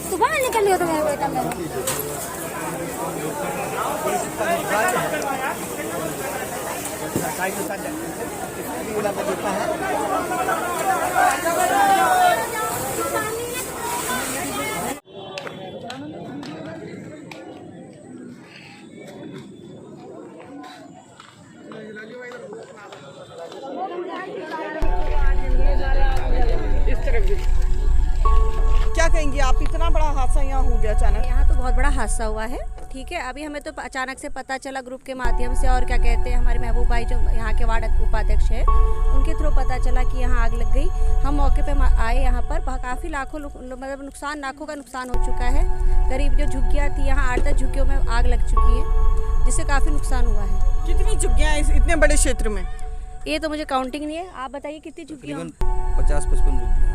सुबह निकल लिया तो मेरा बेटा मेरा क्या कहेंगी आप, इतना बड़ा हादसा यहाँ हो गया अचानक? यहाँ तो बहुत बड़ा हादसा हुआ है। ठीक है, अभी हमें तो अचानक से पता चला ग्रुप के माध्यम से, और क्या कहते हैं हमारे महबूब भाई जो यहाँ के वार्ड उपाध्यक्ष है उनके थ्रू पता चला कि यहाँ आग लग गई। हम मौके पे आए, यहाँ पर काफ़ी लाखों मतलब नुकसान, लाखों का नुकसान हो चुका है। करीब जो झुग्गियाँ थी यहाँ 8-10 झुग्गियों में आग लग चुकी है, जिससे काफ़ी नुकसान हुआ है। कितनी झुग्गियाँ इतने बड़े क्षेत्र में? ये तो मुझे काउंटिंग नहीं है, आप बताइए कितनी झुग्गियाँ? 50-55 झुग्गियाँ।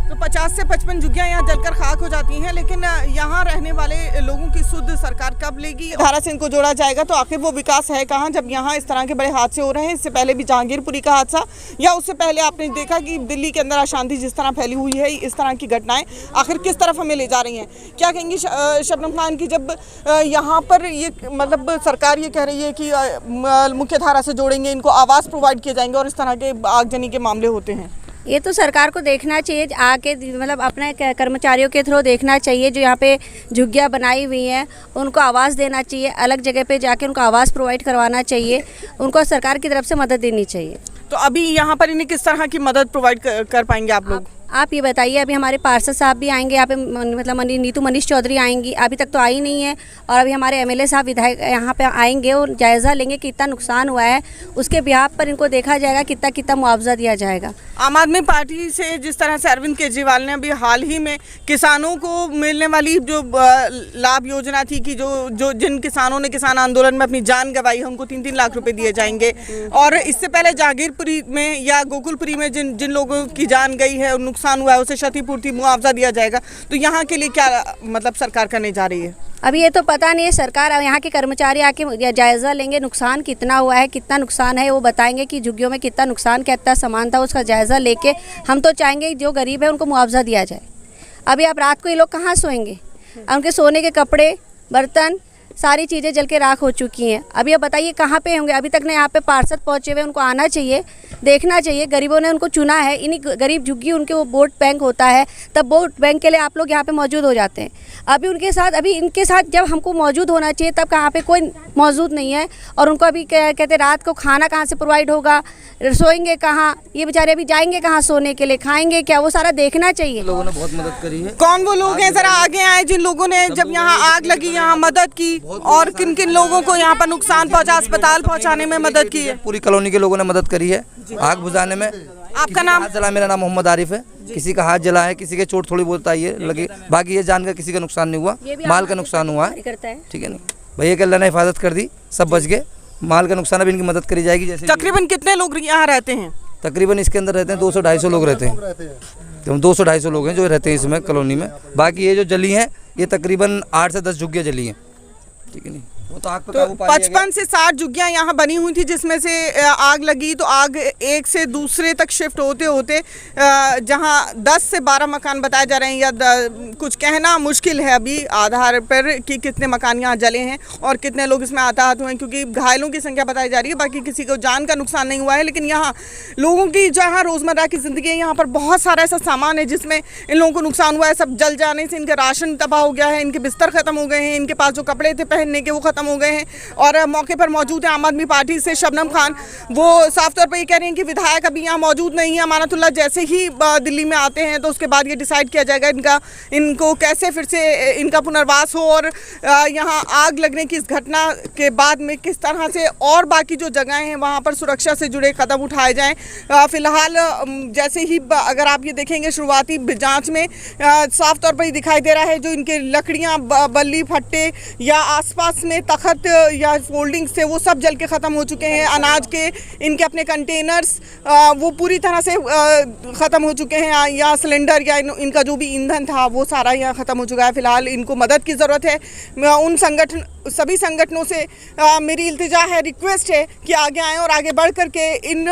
तो 50 से 55 झुग्गियाँ यहाँ जलकर खाक हो जाती हैं, लेकिन यहाँ रहने वाले लोगों की सुध सरकार कब लेगी? धारा से इनको जोड़ा जाएगा तो आखिर वो विकास है कहाँ, जब यहाँ इस तरह के बड़े हादसे हो रहे हैं? इससे पहले भी जहांगीरपुरी का हादसा, या उससे पहले आपने देखा कि दिल्ली के अंदर अशांति जिस तरह फैली हुई है, इस तरह की घटनाएं आखिर किस तरफ हमें ले जा रही हैं? क्या कहेंगी शबनम खान की, जब यहाँ पर ये मतलब सरकार ये कह रही है कि मुख्य धारा से जोड़ेंगे, इनको आवास प्रोवाइड किए जाएंगे, और इस तरह के आगजनी के मामले होते हैं? ये तो सरकार को देखना चाहिए, आके मतलब अपने कर्मचारियों के थ्रू देखना चाहिए। जो यहाँ पे झुग्गियाँ बनाई हुई हैं उनको आवास देना चाहिए, अलग जगह पे जाके उनको आवास प्रोवाइड करवाना चाहिए, उनको सरकार की तरफ से मदद देनी चाहिए। तो अभी यहाँ पर इन्हें किस तरह की मदद प्रोवाइड कर पाएंगे आप लोग? आप ये बताइए, अभी हमारे पार्षद साहब भी आएंगे यहाँ पे, मतलब नीतू मनीष चौधरी आएंगी, अभी तक तो आई नहीं है, और अभी हमारे एमएलए साहब विधायक यहाँ पे आएंगे और जायज़ा लेंगे कितना नुकसान हुआ है, उसके बिहाफ पर इनको देखा जाएगा कितना कितना मुआवजा दिया जाएगा। आम आदमी पार्टी से जिस तरह से अरविंद केजरीवाल ने अभी हाल ही में किसानों को मिलने वाली जो लाभ योजना थी कि जो जिन किसानों ने किसान आंदोलन में अपनी जान गंवाई है उनको 3-3 लाख रुपए दिए जाएंगे, और इससे पहले जहांगीरपुरी में या गोकुलपुरी में जिन लोगों की जान गई है और नुकसान हुआ है उसे क्षतिपूर्ति मुआवजा दिया जाएगा। तो यहाँ के लिए क्या मतलब सरकार करने जा रही है? अभी ये तो पता नहीं है, सरकार यहाँ के कर्मचारी आके जायज़ा लेंगे नुकसान कितना हुआ है, कितना नुकसान है, वो बताएंगे कि झुग्गियों में कितना नुकसान, कितना सामान था, उसका जायज़ा लेके हम तो चाहेंगे जो गरीब है उनको मुआवजा दिया जाए। अभी आप रात को ये लोग कहाँ सोएंगे? उनके सोने के कपड़े, बर्तन, सारी चीज़ें जल के राख हो चुकी हैं। अभी आप बताइए कहाँ पे होंगे? अभी तक ना यहाँ पे पार्षद पहुँचे हुए, उनको आना चाहिए, देखना चाहिए। गरीबों ने उनको चुना है, इन्हीं गरीब झुग्गी उनके वो वोट बैंक होता है, तब वोट बैंक के लिए आप लोग यहाँ पे मौजूद हो जाते हैं। अभी इनके साथ जब हमको मौजूद होना चाहिए तब कहाँ पे कोई मौजूद नहीं है, और उनको अभी कहते रात को खाना कहाँ से प्रोवाइड होगा, सोएंगे कहाँ, ये बेचारे अभी जाएंगे कहाँ सोने के लिए, खाएंगे क्या, वो सारा देखना चाहिए। लोगों ने बहुत मदद करी है। कौन वो लोग हैं, जरा आगे आए, जिन लोगों ने जब यहाँ आग लगी यहाँ मदद की, और किन किन लोगों को यहाँ पर नुकसान पहुँचा, अस्पताल पहुँचाने में मदद की है? पूरी कॉलोनी के लोगों ने मदद करी है आग बुझाने में। आपका नाम? जला, मेरा नाम मोहम्मद आरिफ है। किसी का हाथ जला है, किसी के चोट थोड़ी बहुत आई है लगी, बाकी ये जानकर किसी का नुकसान नहीं हुआ, माल का नुकसान हुआ है। ठीक है, नहीं भैया के अल्लाह ने हिफाजत कर दी, सब बच गए, माल का नुकसान अब इनकी मदद करी जाएगी। जैसे तकरीबन कितने लोग यहाँ रहते हैं? तकरीबन इसके अंदर रहते हैं 200-250 लोग रहते हैं, तो 200-250 लोग हैं जो रहते हैं इसमें कॉलोनी में। बाकी ये जो जली हैं ये तकरीबन 8 से 10 झुग्गियाँ जली हैं। ठीक है, नहीं वो तो आग पे काबू पा लिया गया। 55 से 60 झुग्गियाँ यहाँ बनी हुई थी, जिसमें से आग लगी तो आग एक से दूसरे तक शिफ्ट होते होते जहाँ 10 से 12 मकान बताए जा रहे हैं, या कुछ कहना मुश्किल है अभी आधार पर कि कितने मकान यहाँ जले हैं और कितने लोग इसमें हताहत हुए हैं, क्योंकि घायलों की संख्या बताई जा रही है। बाकी किसी को जान का नुकसान नहीं हुआ है, लेकिन यहाँ लोगों की जहाँ रोज़मर्रा की ज़िंदगी है, यहाँ पर बहुत सारा ऐसा सामान है जिसमें इन लोगों को नुकसान हुआ है। सब जल जाने से इनका राशन तबाह हो गया है, इनके बिस्तर ख़त्म हो गए हैं, इनके पास जो कपड़े थे पहनने के वो ख़त्म हो गए हैं। और मौके पर मौजूद है आम आदमी पार्टी से शबनम खान, वो साफ तौर पर ये कह रही हैं कि विधायक अभी यहाँ मौजूद नहीं है, अमानतुल्लाह जैसे ही दिल्ली में आते हैं तो उसके बाद ये डिसाइड किया जाएगा इनको कैसे फिर से इनका पुनर्वास हो, और यहाँ आग लगने की इस घटना के बाद में किस तरह से और बाकी जो जगहें हैं वहाँ पर सुरक्षा से जुड़े कदम उठाए जाएँ। फिलहाल जैसे ही अगर आप ये देखेंगे शुरुआती जाँच में साफ तौर पर ही दिखाई दे रहा है जो इनके लकड़ियाँ, बल्ली, फट्टे या आसपास में तख्त या फोल्डिंग्स थे वो सब जल के ख़त्म हो चुके हैं। अनाज के इनके अपने कंटेनर्स वो पूरी तरह से ख़त्म हो चुके हैं। या सिलेंडर या इनका जो भी ईंधन था वो सारा यहाँ ख़त्म हो चुका है। फ़िलहाल इनको मदद की ज़रूरत है। उन सभी संगठनों से मेरी इल्तिजा है, रिक्वेस्ट है कि आगे आएँ और आगे बढ़ कर के इन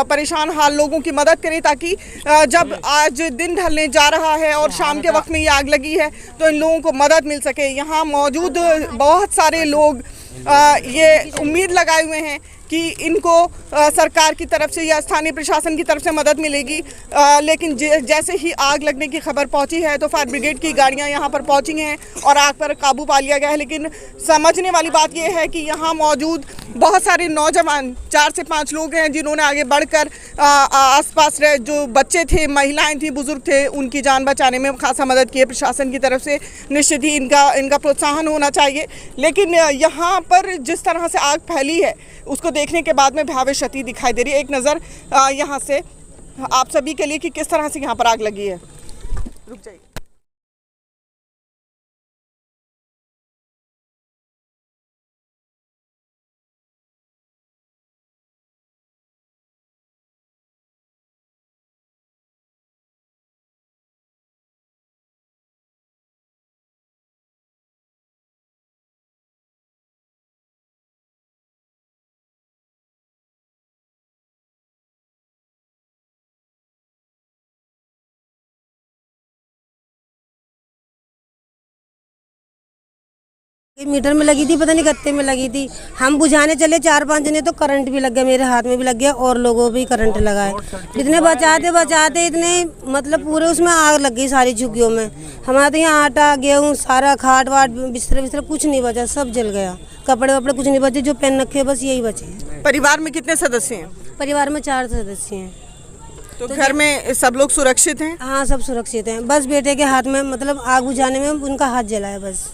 परेशान हाल लोगों की मदद करें, ताकि जब आज दिन ढलने जा रहा है और शाम के वक्त में ये आग लगी है तो इन लोगों को मदद मिल सके। यहाँ मौजूद बहुत सारे लोग ये उम्मीद लगाए हुए हैं कि इनको सरकार की तरफ से या स्थानीय प्रशासन की तरफ से मदद मिलेगी। लेकिन जैसे ही आग लगने की खबर पहुंची है तो फायर ब्रिगेड की गाड़ियां यहां पर पहुंची हैं और आग पर काबू पा लिया गया है। लेकिन समझने वाली बात यह है कि यहां मौजूद बहुत सारे नौजवान 4 से 5 लोग हैं जिन्होंने आगे बढ़कर आसपास जो बच्चे थे, महिलाएं थी, बुजुर्ग थे, उनकी जान बचाने में खासा मदद की है प्रशासन की तरफ से। निश्चित ही इनका प्रोत्साहन होना चाहिए। लेकिन यहाँ पर जिस तरह से आग फैली है उसको देखने के बाद में भयावह क्षति दिखाई दे रही है। एक नज़र यहाँ से आप सभी के लिए कि किस तरह से यहाँ पर आग लगी है। रुक जाइए। मीटर में लगी थी, पता नहीं गत्ते में लगी थी। हम बुझाने चले 4-5 जने तो करंट भी लग गया, मेरे हाथ में भी लग गया और लोगों भी करंट लगा है। इतने बचाते इतने मतलब पूरे उसमें आग लग गई सारी झुग्गियों में। हमारा तो यहाँ आटा गेहूँ सारा खाट वाट बिस्तर कुछ नहीं बचा, सब जल गया। कपड़े वपड़े कुछ नहीं बचे, जो पहन रखे बस यही बचे। परिवार में कितने सदस्य हैं? परिवार में 4 सदस्य हैं। तो घर में सब लोग सुरक्षित हैं? हाँ, सब सुरक्षित हैं। बस बेटे के हाथ में मतलब आग बुझाने में उनका हाथ जला है बस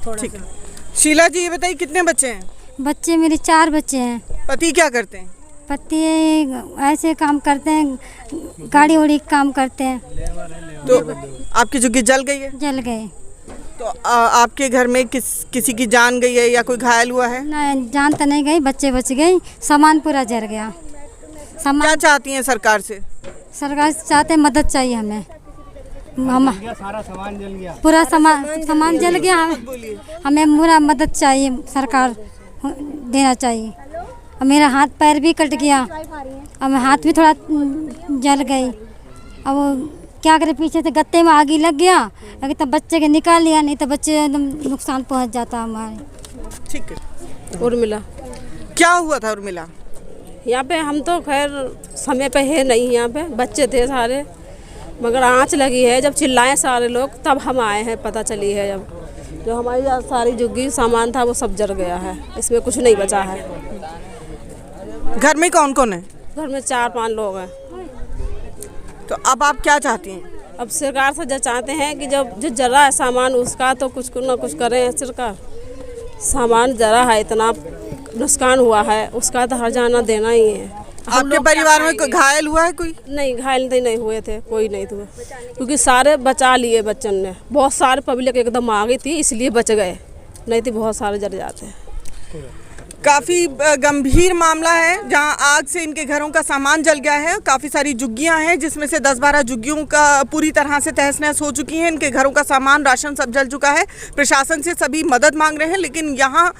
थोड़ा। ठीक है। शीला जी ये बताइए कितने बच्चे हैं? बच्चे मेरे 4 बच्चे हैं। पति क्या करते हैं? पति ऐसे काम करते हैं, गाड़ी उड़ी काम करते हैं। तो आपकी झुग्गी जल गई है? जल गए। तो आपके घर में किसी की जान गई है या कोई घायल हुआ है? नहीं, जान तो नहीं गई, बच्चे बच गए, सामान पूरा जल गया। क्या चाहती हैं सरकार से? सरकार चाहते मदद चाहिए हमें। सारा सामान जल गया, पूरा सामान जल गया। हमें पूरा मदद चाहिए, सरकार देना चाहिए। और मेरा हाथ पैर भी कट गया, अब हाथ भी थोड़ा जल गई। अब क्या करें, पीछे से गत्ते में आग लग गया, अगर तब बच्चे के निकाल लिया, नहीं तो बच्चे एकदम नुकसान पहुंच जाता हमारे। ठीक है। उर्मिला। क्या हुआ था उर्मिला? यहाँ पे हम तो खैर समय पे है नहीं, यहाँ पे बच्चे थे सारे, मगर आँच लगी है। जब चिल्लाए सारे लोग तब हम आए हैं, पता चली है। जब जो हमारी सारी झुग्गी सामान था वो सब जल गया है, इसमें कुछ नहीं बचा है। घर में कौन कौन है? घर में 4-5 लोग हैं। तो अब आप क्या चाहती हैं? अब सरकार से जो चाहते हैं कि जब जो जरा है सामान उसका तो कुछ ना कुछ करें सरकार। सामान जरा है, इतना नुकसान हुआ है, उसका तो हर्जाना देना ही है। आपके परिवार में कोई घायल हुआ है? कोई नहीं, घायल नहीं हुए थे, कोई नहीं हुए, क्योंकि सारे बचा लिए बच्चन ने। बहुत सारे पब्लिक एकदम आ गई थी इसलिए बच गए, नहीं तो बहुत सारे जल जाते हैं। काफ़ी गंभीर मामला है जहां आग से इनके घरों का सामान जल गया है। काफ़ी सारी झुग्गियां हैं जिसमें से 10-12 झुग्गियों का पूरी तरह से तहस नहस हो चुकी हैं। इनके घरों का सामान, राशन सब जल चुका है। प्रशासन से सभी मदद मांग रहे हैं, लेकिन यहाँ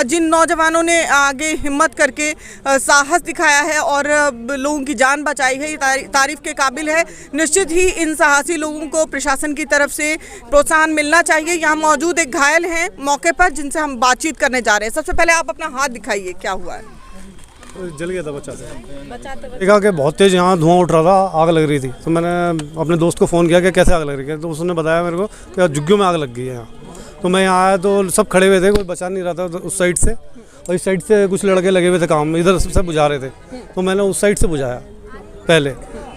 जिन नौजवानों ने आगे हिम्मत करके साहस दिखाया है और लोगों की जान बचाई है, ये तारीफ के काबिल है। निश्चित ही इन साहसी लोगों को प्रशासन की तरफ से प्रोत्साहन मिलना चाहिए। यहाँ मौजूद एक घायल हैं मौके पर, जिनसे हम बातचीत करने जा रहे हैं। सबसे पहले आप अपना हाथ दिखाइए, क्या हुआ है? जल गया था बचाते देखा कि बहुत तेज़ यहाँ धुआं उठ रहा था, आग लग रही थी। तो मैंने अपने दोस्त को फ़ोन किया कि कैसे आग लग रही है, तो उसने बताया मेरे को कि झुग्गियों में आग लग गई है यहाँ। तो मैं यहाँ आया तो सब खड़े हुए थे, कोई बचा नहीं रहा था तो उस साइड से, और इस साइड से कुछ लड़के लगे हुए थे काम, इधर से बुझा रहे थे। तो मैंने उस साइड से बुझाया पहले,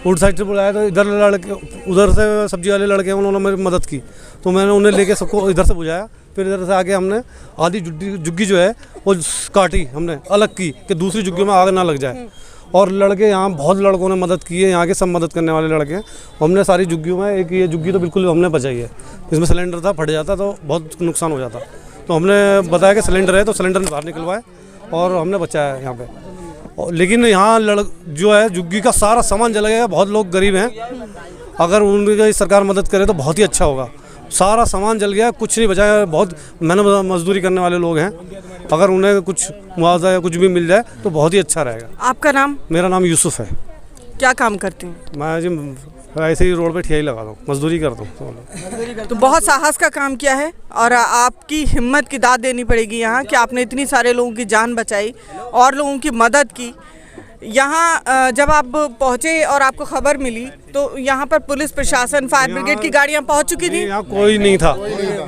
उस साइड से बुझाया तो इधर लड़के, उधर से सब्जी वाले लड़के उन्होंने मेरी मदद की, तो मैंने उन्हें लेके सबको इधर से बुझाया। फिर इधर से आके हमने आधी झुग्गी जो है वो काटी, हमने अलग की कि दूसरी झुग्गियों में आग ना लग जाए। और लड़के यहाँ बहुत लड़कों ने मदद की है, यहाँ के सब मदद करने वाले लड़के हैं। हमने सारी झुग्गियों में, एक ये झुग्गी तो बिल्कुल हमने बचाई है, इसमें सिलेंडर था, फट जाता तो बहुत नुकसान हो जाता। तो हमने बताया कि सिलेंडर है, तो सिलेंडर बाहर निकलवाए और हमने बचाया यहाँ पे। लेकिन यहाँ जो है झुग्गी का सारा सामान जल गया। बहुत लोग गरीब हैं, अगर उनकी सरकार मदद करे तो बहुत ही अच्छा होगा। सारा सामान जल गया, कुछ नहीं बचा है। बहुत मेहनत मजदूरी करने वाले लोग हैं, अगर उन्हें कुछ मुआवजा या कुछ भी मिल जाए तो बहुत ही अच्छा रहेगा। आपका नाम? मेरा नाम यूसुफ है। क्या काम करते हैं? मैं जी ऐसे ही रोड पे ठिया ही लगाता हूँ, मजदूरी करता हूँ। तो बहुत साहस का काम किया है और आपकी हिम्मत की दाद देनी पड़ेगी यहाँ कि आपने इतनी सारे लोगों की जान बचाई और लोगों की मदद की। यहाँ जब आप पहुँचे और आपको खबर मिली तो यहाँ पर पुलिस प्रशासन, फायर ब्रिगेड की गाड़ियाँ पहुँच चुकी थी? यहाँ कोई नहीं था।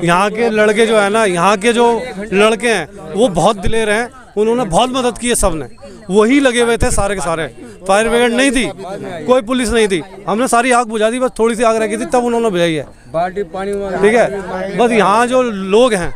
यहाँ के लड़के जो है ना, यहाँ के जो लड़के हैं वो बहुत दिलेर हैं, उन्होंने बहुत मदद की है। सब ने वही लगे हुए थे सारे के सारे। फायर ब्रिगेड नहीं थी, कोई पुलिस नहीं थी। हमने सारी आग बुझा दी, बस थोड़ी सी आग रह गई थी, तब उन्होंने बुझाई है। ठीक है, बस यहाँ जो लोग हैं,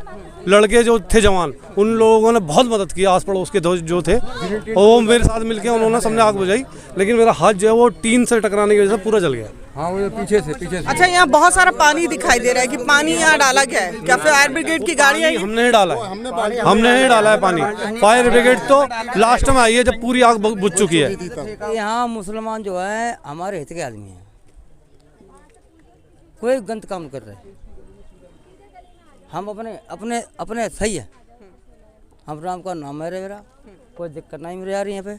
लड़के जो थे जवान, उन लोगों ने बहुत मदद की। आस पड़ोस के जो थे और वो मेरे साथ मिलके उन्होंने सबने आग बुझाई। लेकिन मेरा हाथ जो है वो टीन से टकराने की वजह से पूरा जल गया। हाँ, वो पीछे से। अच्छा, यहाँ बहुत सारा पानी दिखाई दे रहा है कि पानी यहाँ डाला गया है, क्या फायर ब्रिगेड की गाड़ी आई? हमने नहीं डाला है, हमने नहीं डाला है पानी। फायर ब्रिगेड तो लास्ट में आई है जब पूरी आग बुझ चुकी है। यहाँ मुसलमान जो है हमारे हित के आदमी हैं, कोई गलत काम कर रहे। हम अपने सही है। हम राम का नाम है मेरा, कोई दिक्कत नहीं मेरे यार। यहाँ पे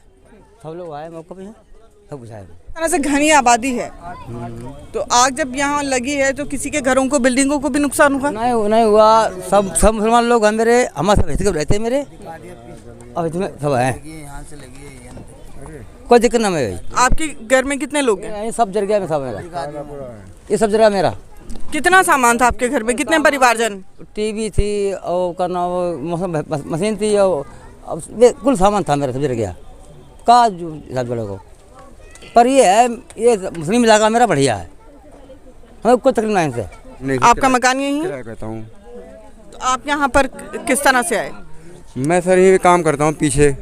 सब लोग आए मौके पे, सब कुछ आए। तरह से घनी आबादी है, तो आग जब यहाँ लगी है तो किसी के घरों को, बिल्डिंगों को भी नुकसान हुआ? नहीं हुआ। सब मुसलमान लोग हैं मेरे, हमारे सब हित के रहते हैं मेरे, और इसमें सब है, कोई दिक्कत ना है। आपके घर में कितने लोग हैं? सब जल गया, सब मेरा, ये सब जगह मेरा। कितना सामान था आपके घर में? कितने परिवारजन? टीवी थी और करना वो मशीन थी और कुल सामान था मेरा, सब जल गया का हिसाब को। पर ये है, ये मुस्लिम इलाका मेरा बढ़िया है, हमें कोई तकलीफ नहीं से। आपका मकान यही है? कहता हूँ। तो आप यहाँ पर किस तरह से आए? मैं सर यही काम करता हूँ पीछे,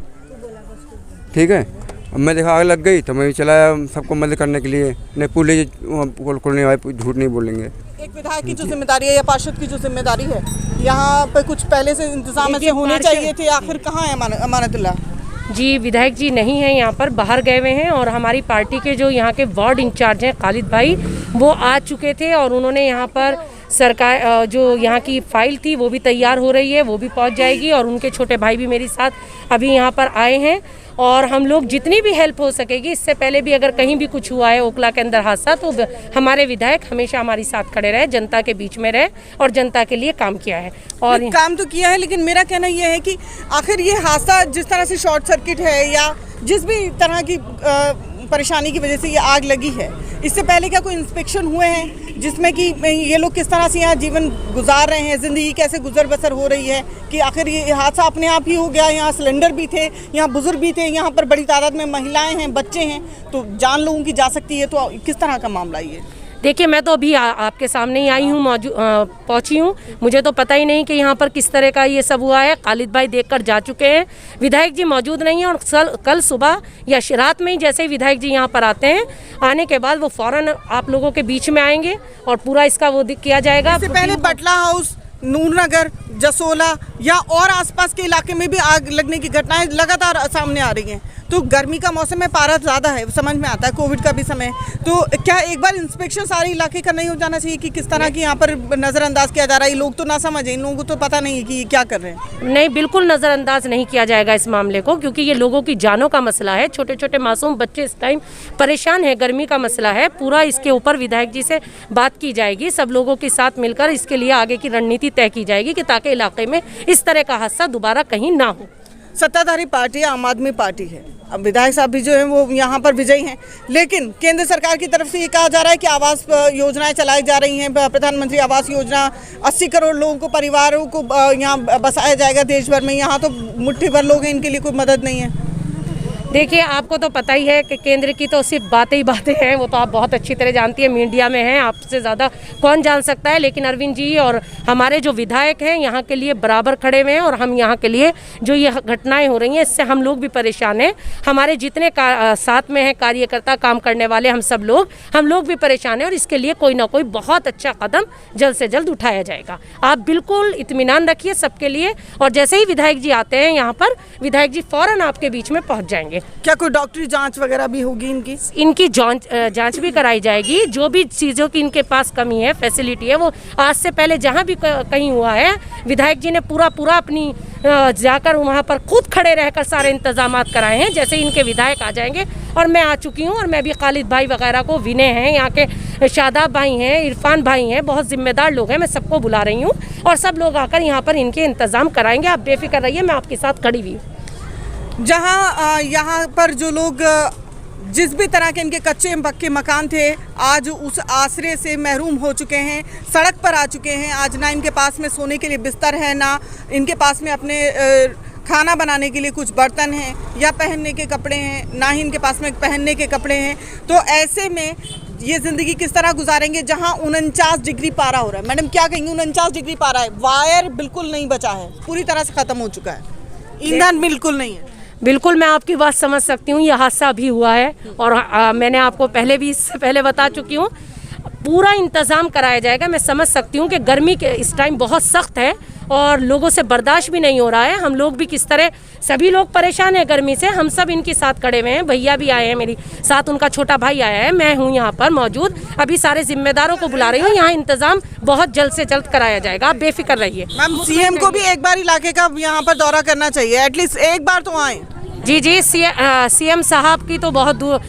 ठीक है। मैं देखा आग लग गई तो मैं चला सबको मदद करने के लिए। नहीं पुलिस नहीं आए, झूठ नहीं बोलेंगे। एक विधायक की जो जिम्मेदारी है या पार्षद की जो जिम्मेदारी है, यहाँ पे कुछ पहले से इंतजाम ऐसे होने चाहिए थे, आखिर कहाँ है अमानतुल्लाह जी? विधायक जी नहीं है यहाँ पर, बाहर गए हुए हैं। और हमारी पार्टी के जो यहाँ के वार्ड इंचार्ज हैं खालिद भाई, वो आ चुके थे और उन्होंने यहाँ पर सरकार जो यहाँ की फाइल थी वो भी तैयार हो रही है, वो भी पहुँच जाएगी। और उनके छोटे भाई भी मेरे साथ अभी यहाँ पर आए हैं और हम लोग जितनी भी हेल्प हो सकेगी, इससे पहले भी अगर कहीं भी कुछ हुआ है ओखला के अंदर हादसा, तो हमारे विधायक हमेशा हमारे साथ खड़े रहे, जनता के बीच में रहे और जनता के लिए काम किया है। और काम तो किया है, लेकिन मेरा कहना यह है कि आखिर ये हादसा जिस तरह से शॉर्ट सर्किट है या जिस भी तरह की परेशानी की वजह से ये आग लगी है, इससे पहले क्या कोई इंस्पेक्शन हुए हैं जिसमें कि ये लोग किस तरह से यहाँ जीवन गुजार रहे हैं, ज़िंदगी कैसे गुजर बसर हो रही है, कि आखिर ये हादसा अपने आप ही हो गया? यहाँ सिलेंडर भी थे, यहाँ बुजुर्ग भी थे, यहाँ पर बड़ी तादाद में महिलाएं हैं, बच्चे हैं, तो जान लोगों की जा सकती है। तो किस तरह का मामला ये? देखिए, मैं तो अभी आपके सामने ही आई हूँ, पहुँची हूँ। मुझे तो पता ही नहीं कि यहाँ पर किस तरह का ये सब हुआ है। खालिद भाई देखकर जा चुके हैं, विधायक जी मौजूद नहीं है। और कल सुबह या रात में ही जैसे ही विधायक जी यहाँ पर आते हैं, आने के बाद वो फ़ौरन आप लोगों के बीच में आएंगे और पूरा इसका वो किया जाएगा। इससे पहले बटला हाउस, नूरनगर, जसोला या और आसपास के इलाके में भी आग लगने की घटनाएं लगातार सामने आ रही हैं। तो गर्मी का मौसम है, पारा ज़्यादा है, समझ में आता है, कोविड का भी समय। तो क्या एक बार इंस्पेक्शन सारे इलाके का नहीं हो जाना चाहिए कि किस तरह की यहाँ पर नज़रअंदाज किया जा रहा है? लोग तो ना समझें, इन लोगों को तो पता नहीं है कि ये क्या कर रहे हैं। नहीं, बिल्कुल नज़रअंदाज नहीं किया जाएगा इस मामले को, क्योंकि ये लोगों की जानों का मसला है। छोटे छोटे मासूम बच्चे इस टाइम परेशान है, गर्मी का मसला है। पूरा इसके ऊपर विधायक जी से बात की जाएगी, सब लोगों के साथ मिलकर इसके लिए आगे की रणनीति तय की जाएगी कि ताकि इलाके में इस तरह का हादसा दोबारा कहीं ना हो। सत्ताधारी पार्टी आम आदमी पार्टी है, अब विधायक साहब भी जो हैं वो यहाँ पर विजयी हैं, लेकिन केंद्र सरकार की तरफ से ये कहा जा रहा है कि आवास योजनाएं चलाई जा रही हैं। प्रधानमंत्री आवास योजना 80 करोड़ लोगों को, परिवारों को यहाँ बसाया जाएगा देश भर में। यहाँ तो मुट्ठी भर लोग हैं, इनके लिए कोई मदद नहीं है। देखिए, आपको तो पता ही है कि केंद्र की तो सिर्फ बातें ही बातें हैं, वो तो आप बहुत अच्छी तरह जानती है, मीडिया में हैं, आपसे ज़्यादा कौन जान सकता है। लेकिन अरविंद जी और हमारे जो विधायक हैं यहाँ के लिए बराबर खड़े हुए हैं, और हम यहाँ के लिए जो ये घटनाएं हो रही हैं इससे हम लोग भी परेशान हैं। हमारे जितने साथ में हैं कार्यकर्ता, काम करने वाले, हम लोग भी परेशान हैं, और इसके लिए कोई ना कोई बहुत अच्छा कदम जल्द से जल्द उठाया जाएगा। आप बिल्कुल इत्मीनान रखिए सबके लिए, और जैसे ही विधायक जी आते हैं यहाँ पर, विधायक जी फ़ौरन आपके बीच में पहुँच जाएंगे। क्या कोई डॉक्टरी जांच वगैरह भी होगी इनकी जांच भी कराई जाएगी। जो भी चीज़ों की इनके पास कमी है, फैसिलिटी है, वो आज से पहले जहाँ भी कहीं हुआ है, विधायक जी ने पूरा अपनी जाकर वहाँ पर खुद खड़े रहकर सारे इंतजाम कराए हैं। जैसे इनके विधायक आ जाएंगे, और मैं आ चुकी हूँ, और मैं भी खालिद भाई वगैरह को, विनय हैं यहाँ के, शादाब भाई हैं, इरफान भाई हैं, बहुत जिम्मेदार लोग हैं, मैं सबको बुला रही हूँ, और सब लोग आकर यहाँ पर इनके इंतज़ाम कराएंगे। आप बेफिक्र रहिए, मैं आपके साथ खड़ी हुई हूँ। जहाँ यहाँ पर जो लोग जिस भी तरह के इनके कच्चे पक्के मकान थे, आज उस आसरे से महरूम हो चुके हैं, सड़क पर आ चुके हैं। आज ना इनके पास में सोने के लिए बिस्तर है, ना इनके पास में अपने खाना बनाने के लिए कुछ बर्तन हैं या पहनने के कपड़े हैं, ना ही इनके पास में पहनने के कपड़े हैं। तो ऐसे में ये ज़िंदगी किस तरह गुजारेंगे जहाँ 49 डिग्री पारा हो रहा है। मैडम क्या कहेंगे? 49 डिग्री पारा है, वायर बिल्कुल नहीं बचा है, पूरी तरह से ख़त्म हो चुका है, ईंधन बिल्कुल नहीं है। बिल्कुल, मैं आपकी बात समझ सकती हूँ। यह हादसा अभी हुआ है, और मैंने आपको पहले भी, इससे पहले बता चुकी हूँ, पूरा इंतज़ाम कराया जाएगा। मैं समझ सकती हूँ कि गर्मी के इस टाइम बहुत सख्त है, और लोगों से बर्दाश्त भी नहीं हो रहा है। हम लोग भी किस तरह, सभी लोग परेशान हैं गर्मी से, हम सब इनके साथ खड़े हुए हैं। भैया भी आए हैं मेरी साथ, उनका छोटा भाई आया है, मैं हूँ यहाँ पर मौजूद। अभी सारे जिम्मेदारों को बुला रही हूँ, यहाँ इंतज़ाम बहुत जल्द से जल्द कराया जाएगा, आप बेफिक्र रहिए। मैम, सीएम को भी एक बार इलाके का यहाँ पर दौरा करना चाहिए, एटलीस्ट एक बार तो आए। जी, सीएम साहब की तो बहुत दूर,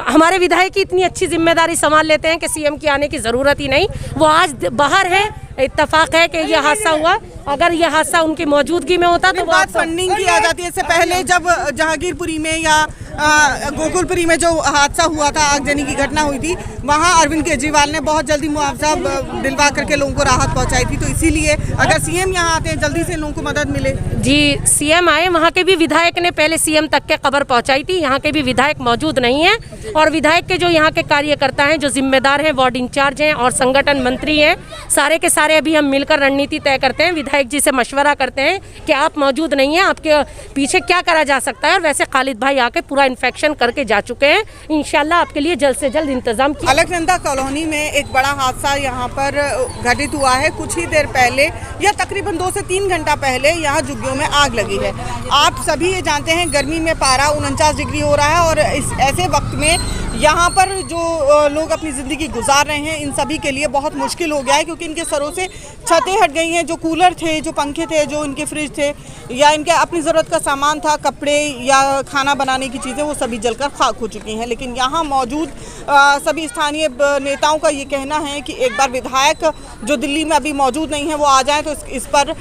हमारे विधायक की इतनी अच्छी जिम्मेदारी संभाल लेते हैं कि सीएम की आने की ज़रूरत ही नहीं। वो आज बाहर है, इत्तेफाक है कि यह हादसा हुआ। अगर यह हादसा उनकी मौजूदगी में होता तो बात फंडिंग की आ जाती है। इससे पहले जब जहांगीरपुरी में या गोकुलपुरी में जो हादसा हुआ था, आगजनी की घटना हुई थी, वहाँ अरविंद केजरीवाल ने बहुत जल्दी मुआवजा दिलवा करके लोगों को राहत पहुँचाई थी। तो इसीलिए अगर सीएम यहाँ आते हैं, जल्दी से लोगों को मदद मिले। जी, सीएम आए, वहाँ के भी विधायक ने पहले सीएम तक के खबर पहुँचाई थी। यहाँ के भी विधायक मौजूद नहीं है, और विधायक के जो यहाँ के कार्यकर्ता हैं, जो जिम्मेदार हैं, वार्ड इंचार्ज हैं और संगठन मंत्री हैं, सारे के सारे अभी हम मिलकर रणनीति तय करते हैं। विधायक जी से मशवरा करते हैं कि आप मौजूद नहीं हैं, आपके पीछे क्या करा जा सकता है। और वैसे खालिद भाई आके पूरा इन्फेक्शन करके जा चुके हैं। इंशाल्लाह आपके लिए जल्द से जल्द इंतजाम किया। अलकनंदा कॉलोनी में एक बड़ा हादसा यहाँ पर घटित हुआ है। कुछ ही देर पहले, या तकरीबन 2 से 3 घंटा पहले, यहाँ झुग्गियों में आग लगी है। आप सभी ये जानते हैं, गर्मी में पारा 49 डिग्री हो रहा है, और इस ऐसे वक्त में यहाँ पर जो लोग अपनी ज़िंदगी गुजार रहे हैं, इन सभी के लिए बहुत मुश्किल हो गया है, क्योंकि इनके सरों से छतें हट गई हैं। जो कूलर थे, जो पंखे थे, जो इनके फ्रिज थे, या इनके अपनी ज़रूरत का सामान था, कपड़े या खाना बनाने की चीज़ें, वो सभी जलकर खाक हो चुकी हैं। लेकिन यहाँ मौजूद सभी स्थानीय नेताओं का ये कहना है कि एक बार विधायक जो दिल्ली में अभी मौजूद नहीं है, वो आ जाएँ तो इस पर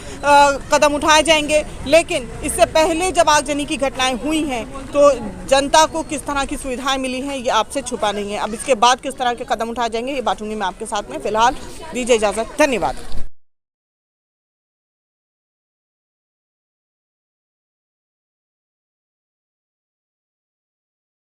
कदम उठाए जाएंगे। लेकिन इससे पहले जब आगजनी की घटनाएँ हुई हैं, तो जनता को किस तरह की सुविधाएँ मिली हैं, ये आपसे छुपा नहीं है। अब इसके बाद किस तरह के कदम उठाए जाएंगे, ये बांटूंगी मैं आपके साथ में। फिलहाल दीजिए इजाज़त, धन्यवाद।